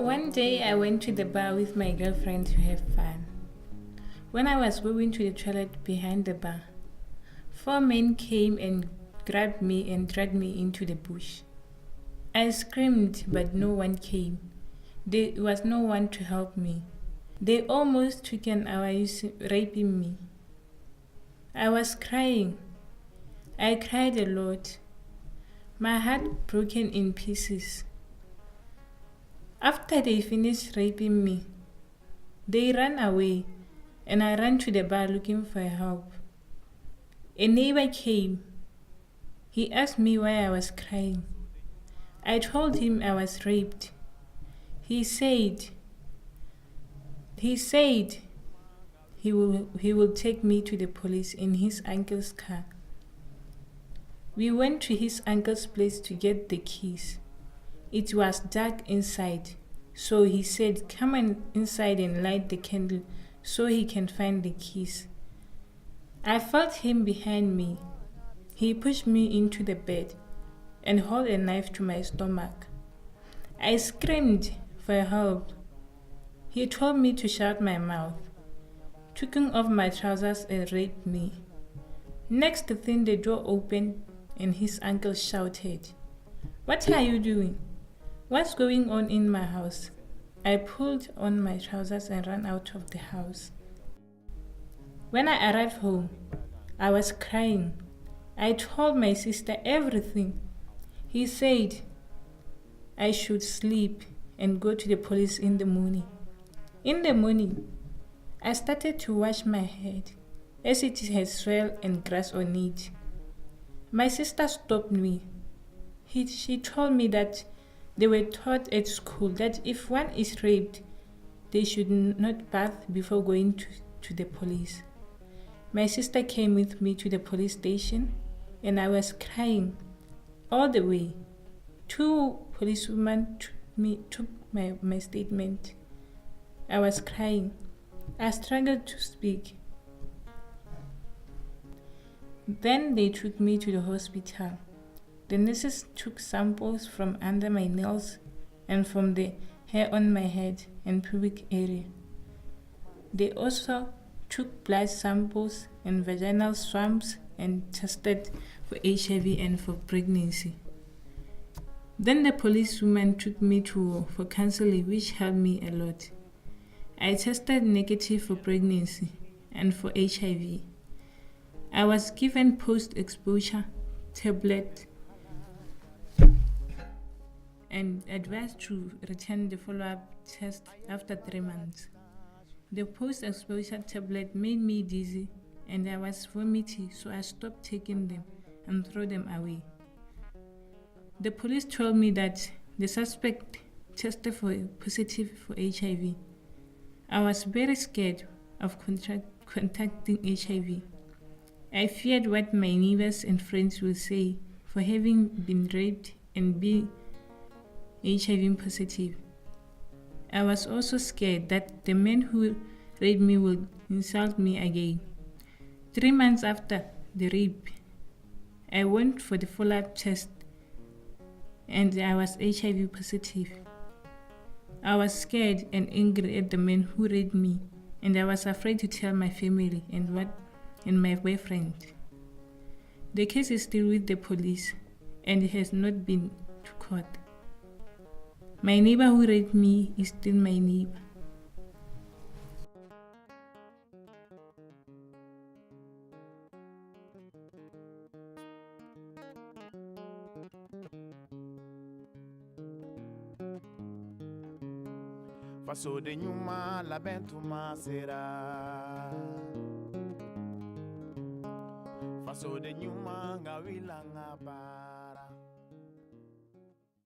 One day I went to the bar with my girlfriend to have fun. When I was going to the toilet behind the bar, 4 men came and grabbed me and dragged me into the bush. I screamed, but no one came. There was no one to help me. They almost took an hour raping me. I was crying. I cried a lot. My heart broken in pieces. After they finished raping me, they ran away and I ran to the bar looking for help. A neighbor came. He asked me why I was crying. I told him I was raped. He said he will take me to the police in his uncle's car. We went to his uncle's place to get the keys. It was dark inside, so he said, "Come inside and light the candle so he can find the keys." I felt him behind me. He pushed me into the bed and held a knife to my stomach. I screamed for help. He told me to shut my mouth, took off my trousers and raped me. Next thing, the door opened and his uncle shouted, "What are you doing? What's going on in my house?" I pulled on my trousers and ran out of the house. When I arrived home, I was crying. I told my sister everything. He said I should sleep and go to the police in the morning. In the morning, I started to wash my head as it had soil and grass on it. My sister stopped me. She told me that they were taught at school that if one is raped, they should not bath before going to the police. My sister came with me to the police station and I was crying all the way. 2 policewomen took my statement. I was crying. I struggled to speak. Then they took me to the hospital. The nurses took samples from under my nails and from the hair on my head and pubic area. They also took blood samples and vaginal swabs and tested for HIV and for pregnancy. Then the policewoman took me for counseling, which helped me a lot. I tested negative for pregnancy and for HIV. I was given post-exposure tablet and advised to return the follow-up test after 3 months. The post-exposure tablet made me dizzy and I was vomiting, so I stopped taking them and threw them away. The police told me that the suspect tested positive for HIV. I was very scared of contacting HIV. I feared what my neighbors and friends would say for having been raped and being HIV positive. I was also scared that the men who raped me would insult me again. 3 months after the rape, I went for the follow-up test and I was HIV positive. I was scared and angry at the men who raped me, and I was afraid to tell my family and my boyfriend. The case is still with the police and it has not been to court. My neighbor who raped me is still my neighbor. Faso de nyuma la bentuma sera. Faso de nyuma ngawila ngaba.